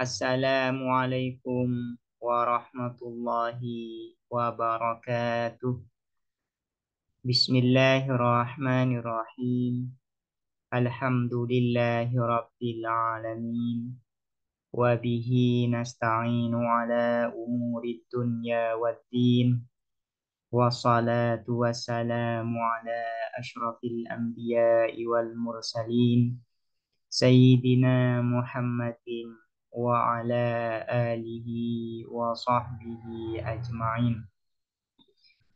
Assalamualaikum warahmatullahi wabarakatuh. Bismillahirrahmanirrahim. Alhamdulillahi rabbil alamin. Wabihi nasta'inu ala umuri dunya waddin. Wassalatu wassalamu ala ashrafil anbiya'i wal mursalin. Sayyidina Muhammadin wa ala alihi wa sahbihi ajma'in.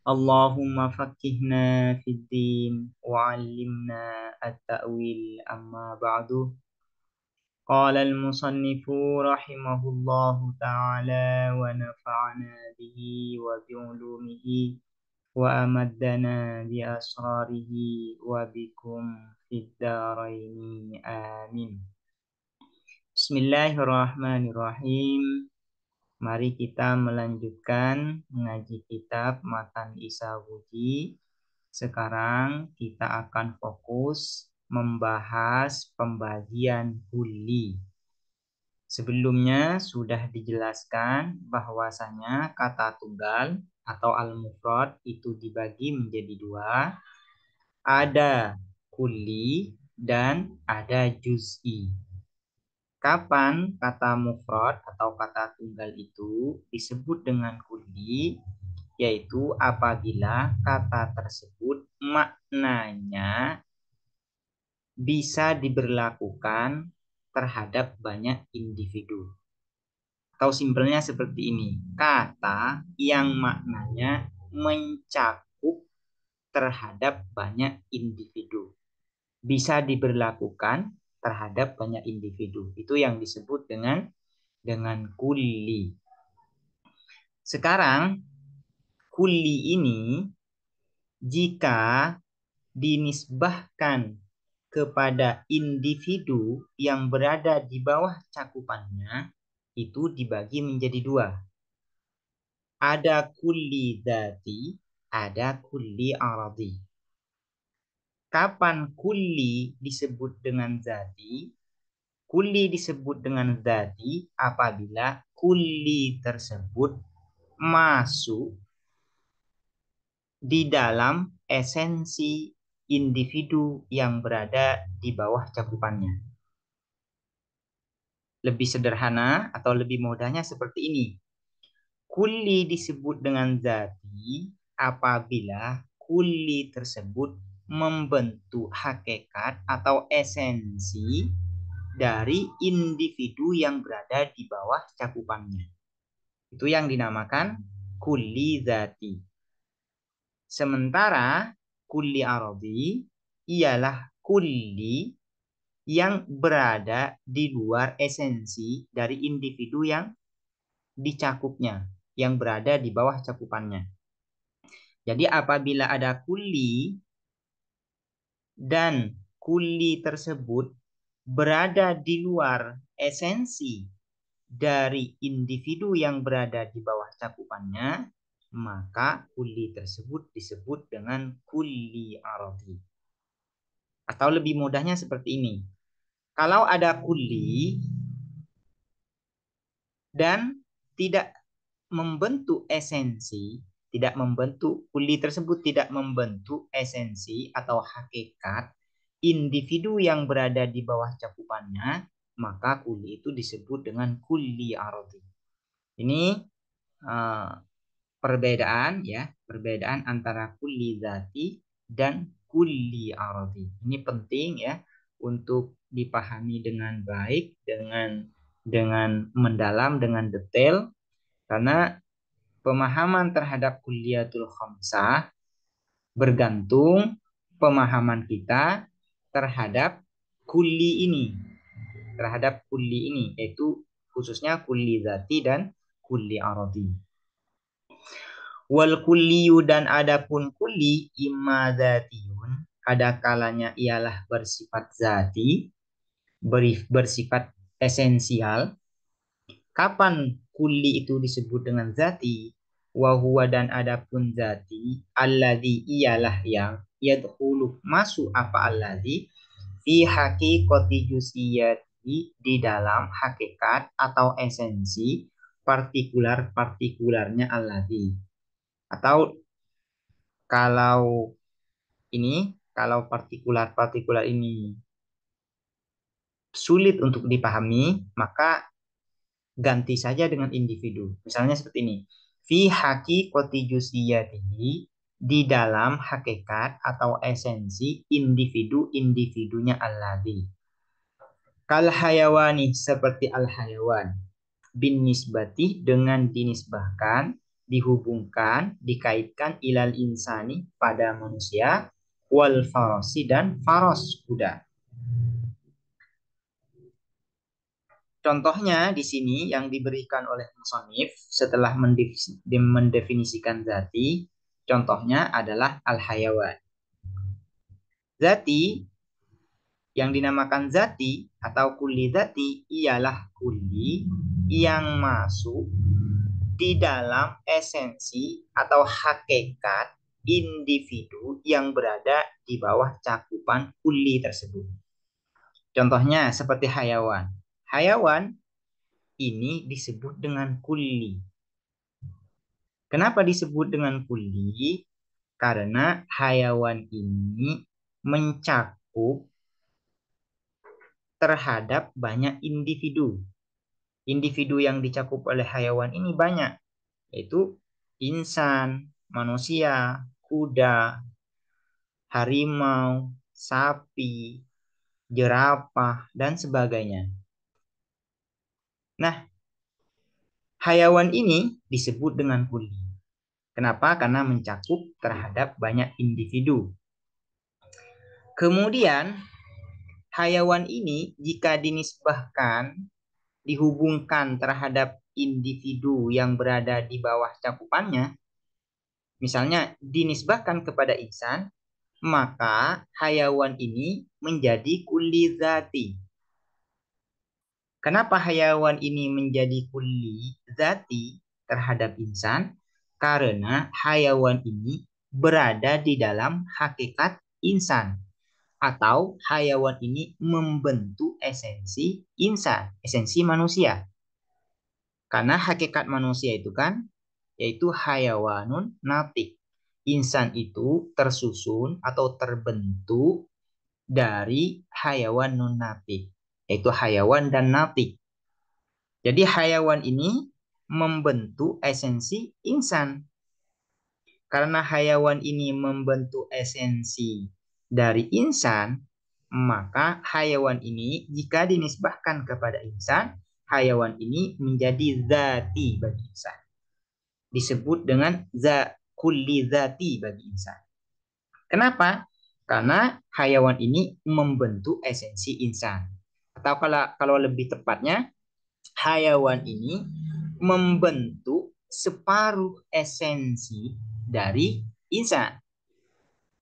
Allahumma faqqihna fid din wa 'allimna at-ta'wil amma ba'du. Qala al-musannifu rahimahullahu ta'ala wa nafa'ana bihi wa bi'ulumihi wa amaddana bi asrarihi wa bikum fid daraini amin. Bismillahirrahmanirrahim. Mari kita melanjutkan mengaji kitab Matan Isawuji. Sekarang kita akan fokus membahas pembagian kulli. Sebelumnya sudah dijelaskan bahwasanya kata tunggal atau al-mufrad itu dibagi menjadi dua. Ada kulli dan ada juz'i. Kapan kata mufrad atau kata tunggal itu disebut dengan kulli, yaitu apabila kata tersebut maknanya bisa diberlakukan terhadap banyak individu. Atau simpelnya seperti ini, kata yang maknanya mencakup terhadap banyak individu. Bisa diberlakukan terhadap banyak individu. Itu yang disebut dengan kulli. Sekarang kulli ini jika dinisbahkan kepada individu yang berada di bawah cakupannya itu dibagi menjadi dua. Ada kulli dzati, ada kulli aradi. Kapan kulli disebut dengan dzati? Kulli disebut dengan dzati apabila kulli tersebut masuk di dalam esensi individu yang berada di bawah cakupannya. Lebih sederhana atau lebih mudahnya seperti ini. Kulli disebut dengan dzati apabila kulli tersebut membentuk hakikat atau esensi dari individu yang berada di bawah cakupannya. Itu yang dinamakan kulli dzati. Sementara kulli aradi ialah kulli yang berada di luar esensi dari individu yang dicakupnya, yang berada di bawah cakupannya. Jadi apabila ada kulli dan kulli tersebut berada di luar esensi dari individu yang berada di bawah cakupannya, maka kulli tersebut disebut dengan kulli aradi. Atau lebih mudahnya seperti ini. Kalau ada kulli dan tidak membentuk esensi, kulli tersebut tidak membentuk esensi atau hakikat individu yang berada di bawah cakupannya, maka kulli itu disebut dengan kulli aradi. Ini perbedaan antara kulli dzati dan kulli aradi. Ini penting ya untuk dipahami dengan baik, dengan mendalam, dengan detail, karena pemahaman terhadap kulliyatul khamsah bergantung pemahaman kita terhadap kulli ini, yaitu khususnya kulli dzati dan kulli aradi. Wal kulliyu dan adapun kulli imma dzatiyun, ada kalanya ialah bersifat zati, bersifat esensial. Kapan kulli itu disebut dengan zati? Wa huwa dan adapun zati alladzi ialah yang yadkhulu masuk apa alladzi fi haqiqati alladhi di dalam hakikat atau esensi partikular-partikularnya alladhi. Atau kalau kalau partikular-partikular ini sulit untuk dipahami, maka ganti saja dengan individu. Misalnya seperti ini. Fi haqiqati juz'iyatihi, di dalam hakikat atau esensi individu-individunya alladhi. Kal hayawani, seperti al hayawan. Bin nisbati, dengan dinisbahkan, dihubungkan, dikaitkan ilal insani, pada manusia, wal farosi, dan faros, kuda. Contohnya di sini yang diberikan oleh musonif setelah mendefinisikan zati, contohnya adalah al-hayawan. Zati yang dinamakan zati atau kulli zati ialah kulli yang masuk di dalam esensi atau hakikat individu yang berada di bawah cakupan kulli tersebut. Contohnya seperti hayawan. Hayawan ini disebut dengan kulli. Kenapa disebut dengan kulli? Karena hayawan ini mencakup terhadap banyak individu. Individu yang dicakup oleh hayawan ini banyak, yaitu insan, manusia, kuda, harimau, sapi, jerapah, dan sebagainya. Nah, hayawan ini disebut dengan kulli. Kenapa? Karena mencakup terhadap banyak individu. Kemudian, hayawan ini jika dinisbahkan, dihubungkan terhadap individu yang berada di bawah cakupannya, misalnya dinisbahkan kepada insan, maka hayawan ini menjadi kulli zati. Kenapa hayawan ini menjadi kulli zati terhadap insan? Karena hayawan ini berada di dalam hakikat insan, atau hayawan ini membentuk esensi insan, esensi manusia. Karena hakikat manusia itu kan yaitu hayawanun natik. Insan itu tersusun atau terbentuk dari hayawan nun natik, yaitu hayawan dan natik. Jadi hayawan ini membentuk esensi insan. Karena hayawan ini membentuk esensi dari insan, maka hayawan ini jika dinisbahkan kepada insan, hayawan ini menjadi zati bagi insan. Disebut dengan kulli zati bagi insan. Kenapa? Karena hayawan ini membentuk esensi insan. Atau kalau lebih tepatnya, hayawan ini membentuk separuh esensi dari insan.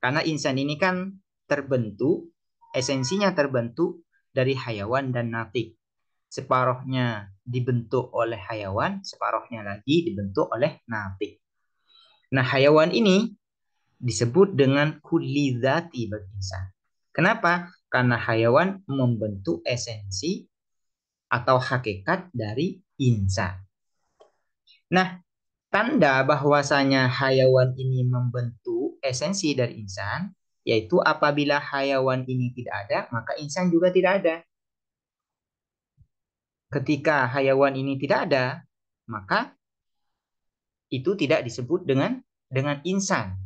Karena insan ini kan terbentuk, esensinya terbentuk dari hayawan dan natik. Separuhnya dibentuk oleh hayawan, separuhnya lagi dibentuk oleh natik. Nah, hayawan ini disebut dengan kulli zati bagi insan. Kenapa? Karena hayawan membentuk esensi atau hakikat dari insan. Nah, tanda bahwasanya hayawan ini membentuk esensi dari insan, yaitu apabila hayawan ini tidak ada, maka insan juga tidak ada. Ketika hayawan ini tidak ada, maka itu tidak disebut dengan insan.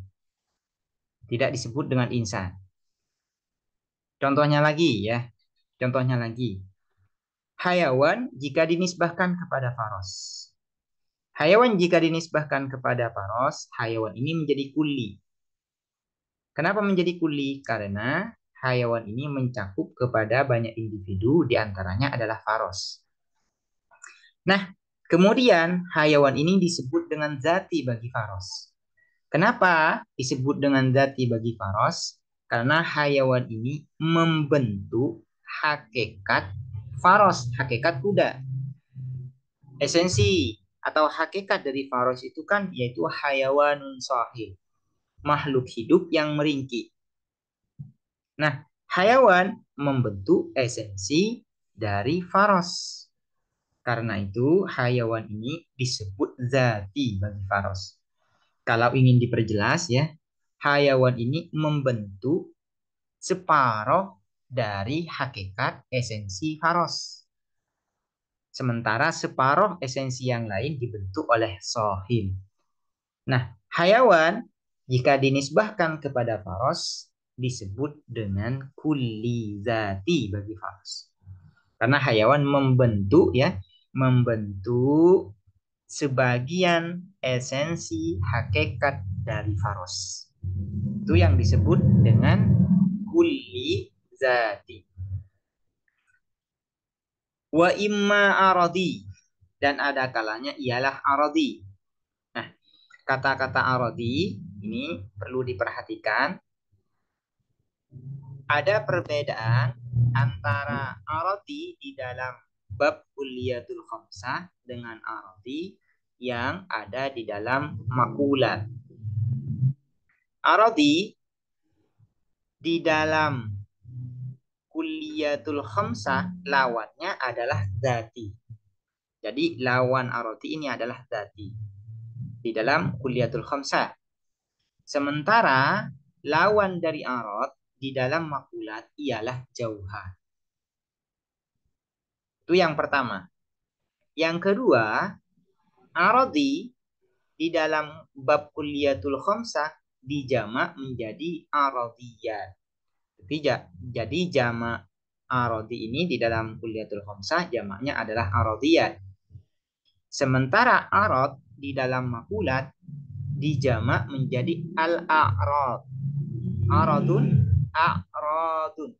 Tidak disebut dengan insan. Contohnya lagi ya. Contohnya lagi. Hayawan jika dinisbahkan kepada faros. Hayawan jika dinisbahkan kepada faros, hayawan ini menjadi kulli. Kenapa menjadi kulli? Karena hayawan ini mencakup kepada banyak individu, diantaranya adalah faros. Nah, kemudian hayawan ini disebut dengan zati bagi faros. Kenapa disebut dengan zati bagi faros? Karena hayawan ini membentuk hakikat faros, hakikat kuda. Esensi atau hakikat dari faros itu kan yaitu hayawanun shahih, makhluk hidup yang meringkik. Nah, hayawan membentuk esensi dari faros. Karena itu hayawan ini disebut zati bagi faros. Kalau ingin diperjelas ya, hayawan ini membentuk separuh dari hakikat esensi faros. Sementara separuh esensi yang lain dibentuk oleh sohil. Nah, hayawan jika dinisbahkan kepada faros disebut dengan kulli zati bagi faros. Karena hayawan membentuk ya, membentuk sebagian esensi hakikat dari faros. Itu yang disebut dengan kulli zati. Wa imma aradi, dan ada kalanya ialah aradi. Nah, kata-kata aradi ini perlu diperhatikan. Ada perbedaan antara aradi di dalam bab kulliyatul khamsah dengan aradi yang ada di dalam makulat. Aradi di dalam kulliyatul khamsah lawannya adalah zati. Jadi lawan aradi ini adalah zati di dalam kulliyatul khamsah. Sementara lawan dari arad di dalam makulat ialah jauhar. Itu yang pertama. Yang kedua, aradi di dalam bab kulliyatul khamsah dijamak menjadi aradiyat. Jadi jamak aradi ini di dalam kulliyatul khamsah jamaknya adalah aradiyat. Sementara arad di dalam makulat dijamak menjadi al-a'rad. Aradun, a'radun.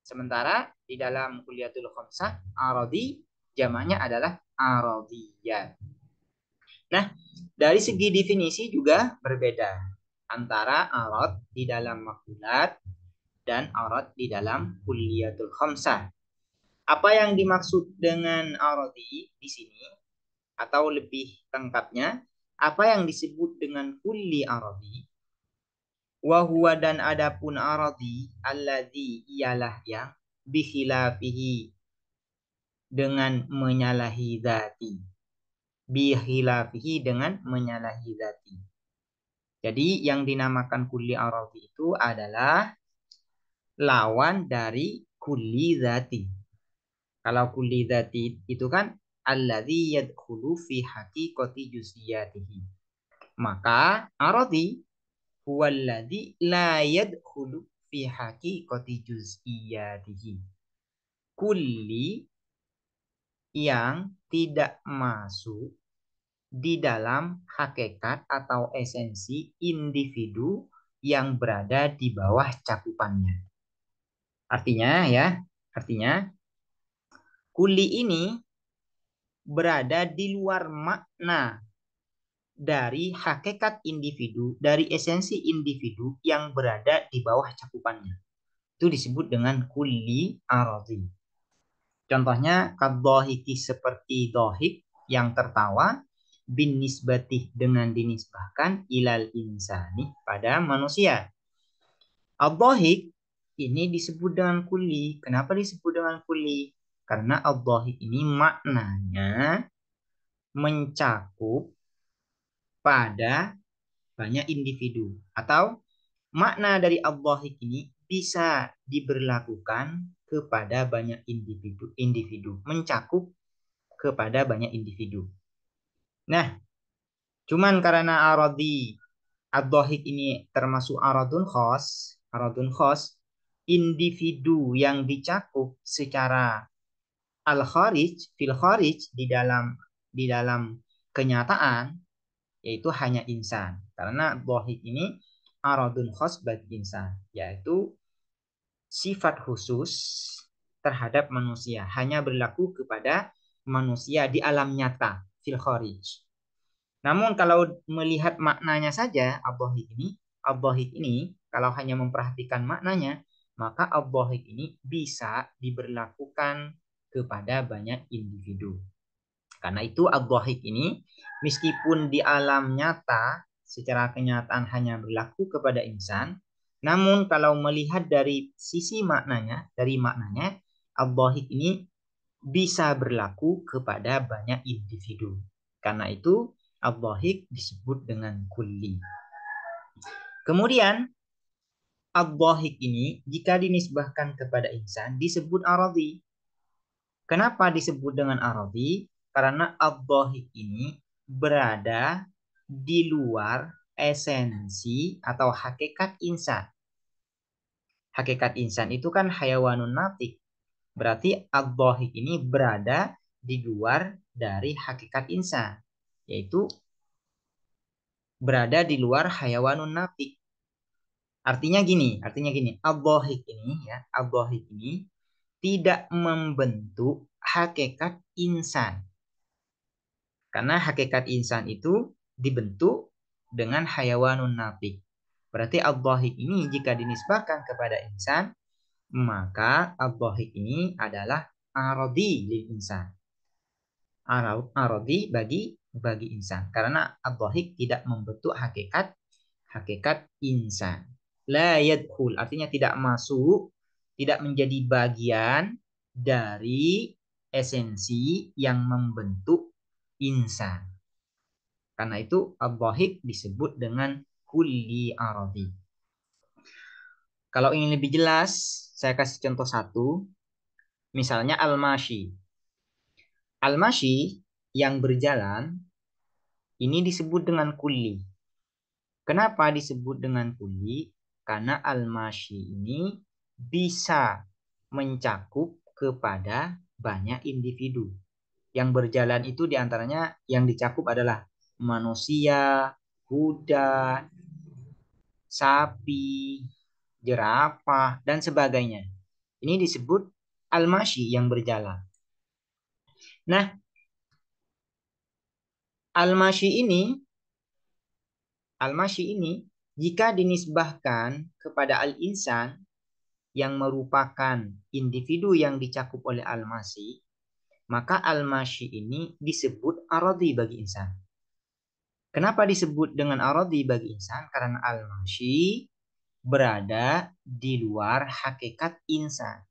Sementara di dalam kulliyatul khamsah aradi jamaknya adalah aradiyat. Nah, dari segi definisi juga berbeda antara arad di dalam makulat dan arad di dalam kulliyatul khamsah. Apa yang dimaksud dengan aradi di sini atau lebih lengkapnya apa yang disebut dengan kulli aradi? Wa huwa, dan adapun aradi alladzi ialah yang bikhilafihi dengan menyalahi zati. Bikhilafihi dengan menyalahi zati. Jadi yang dinamakan kulli aradi itu adalah lawan dari kulli zati. Kalau kulli zati itu kan alladzi yadkhulu fi haqiqati juz'iyatihi. Maka aradi huwallazi la yadkhulu fi haqiqati juz'iyatihi. Kulli yang tidak masuk di dalam hakikat atau esensi individu yang berada di bawah cakupannya. Artinya kulli ini berada di luar makna dari hakikat individu, dari esensi individu yang berada di bawah cakupannya. Itu disebut dengan kulli aradi. Contohnya kadhahiki, seperti dhahik yang tertawa, bin nisbatih dengan dinisbahkan ilal insani pada manusia. Ad-dhahik ini disebut dengan kulli. Kenapa disebut dengan kulli? Karena ad-dhahik ini maknanya mencakup pada banyak individu, atau makna dari ad-dhahik ini bisa diberlakukan kepada banyak individu, mencakup kepada banyak individu. Nah, cuman karena aradi ad-dhahik ini termasuk aradun khos, individu yang dicakup secara al-kharij, fil kharij, di dalam kenyataan, yaitu hanya insan. Karena dhahik ini aradun khos bagi insan, yaitu sifat khusus terhadap manusia, hanya berlaku kepada manusia di alam nyata, fil kharij. Namun kalau melihat maknanya saja, ad-dhahik ini kalau hanya memperhatikan maknanya, maka ad-dhahik ini bisa diberlakukan kepada banyak individu. Karena itu ad-dhahik ini meskipun di alam nyata secara kenyataan hanya berlaku kepada insan, namun kalau melihat dari sisi maknanya, ad-dhahik ini bisa berlaku kepada banyak individu. Karena itu ad-dhahik disebut dengan kulli. Kemudian ad-dhahik ini jika dinisbahkan kepada insan disebut aradhi. Kenapa disebut dengan aradhi? Karena ad-dhahik ini berada di luar esensi atau hakikat insan. Hakikat insan itu kan hayawanun natik. Berarti ad-dhahik ini berada di luar dari hakikat insan, yaitu berada di luar hayawanun natik. Artinya gini, ad-dhahik ini ya, ad-dhahik ini tidak membentuk hakikat insan. Karena hakikat insan itu dibentuk dengan hayawanun natik. Berarti ad-dhahik ini jika dinisbahkan kepada insan, maka ad-dhahik ini adalah aradhi lil insan. Aradhi bagi insan. Karena ad-dhahik tidak membentuk hakikat insan. La yadkhul artinya tidak masuk, tidak menjadi bagian dari esensi yang membentuk insan. Karena itu ad-dhahik disebut dengan kulli aradhi. Kalau ingin lebih jelas, saya kasih contoh satu. Misalnya al-mashi. Al-mashi yang berjalan ini disebut dengan kulli. Kenapa disebut dengan kulli? Karena al-mashi ini bisa mencakup kepada banyak individu. Yang berjalan itu diantaranya yang dicakup adalah manusia, kuda, sapi, jerapah, dan sebagainya. Ini disebut al-mashi yang berjalan. Nah, al-mashi ini jika dinisbahkan kepada al-insan yang merupakan individu yang dicakup oleh al-mashi, maka al-mashi ini disebut aradhi bagi insan. Kenapa disebut dengan aradhi bagi insan? Karena al-mashi berada di luar hakikat insan.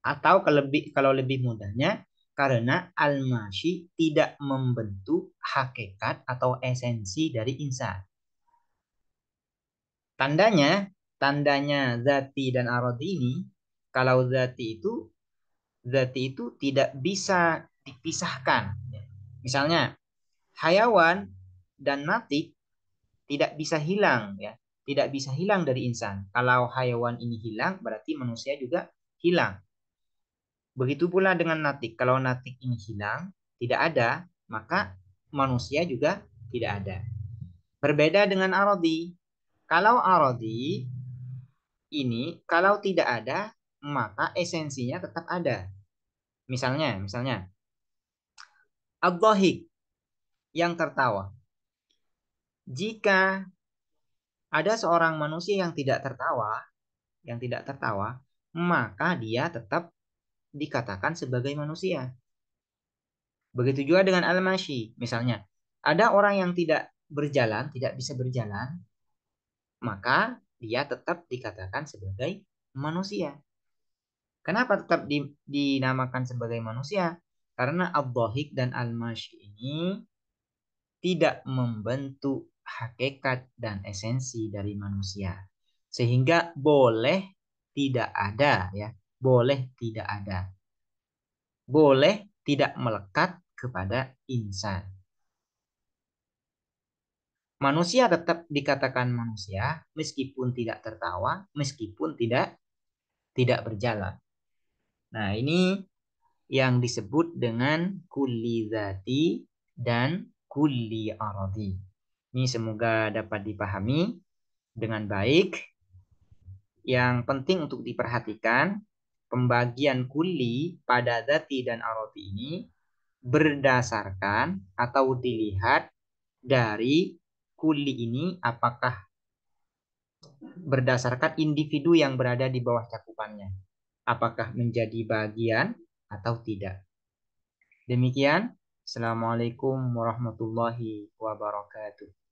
Atau kalau lebih mudahnya, karena al-mashi tidak membentuk hakikat atau esensi dari insan. Tandanya zati dan aradhi ini, kalau zati itu tidak bisa dipisahkan. Misalnya, hayawan dan natik tidak bisa hilang ya, tidak bisa hilang dari insan. Kalau hayawan ini hilang, berarti manusia juga hilang. Begitu pula dengan natik. Kalau natik ini hilang, tidak ada, maka manusia juga tidak ada. Berbeda dengan aradhi. Kalau aradhi ini kalau tidak ada, maka esensinya tetap ada. Misalnya ad-dhahik yang tertawa. Jika ada seorang manusia yang tidak tertawa, maka dia tetap dikatakan sebagai manusia. Begitu juga dengan al-mashi. Misalnya, ada orang yang tidak bisa berjalan, maka dia tetap dikatakan sebagai manusia. Kenapa tetap dinamakan sebagai manusia? Karena ad-dhahik dan al-mashi ini tidak membentuk hakikat dan esensi dari manusia. Sehingga boleh tidak ada ya, boleh tidak ada. Boleh tidak melekat kepada insan. Manusia tetap dikatakan manusia meskipun tidak tertawa, meskipun tidak berjalan. Nah, ini yang disebut dengan kulli zati dan kulli aradhi. Ini semoga dapat dipahami dengan baik. Yang penting untuk diperhatikan, pembagian kulli pada zati dan aradhi ini berdasarkan atau dilihat dari kulli ini apakah berdasarkan individu yang berada di bawah cakupannya. Apakah menjadi bagian atau tidak. Demikian. Assalamualaikum warahmatullahi wabarakatuh.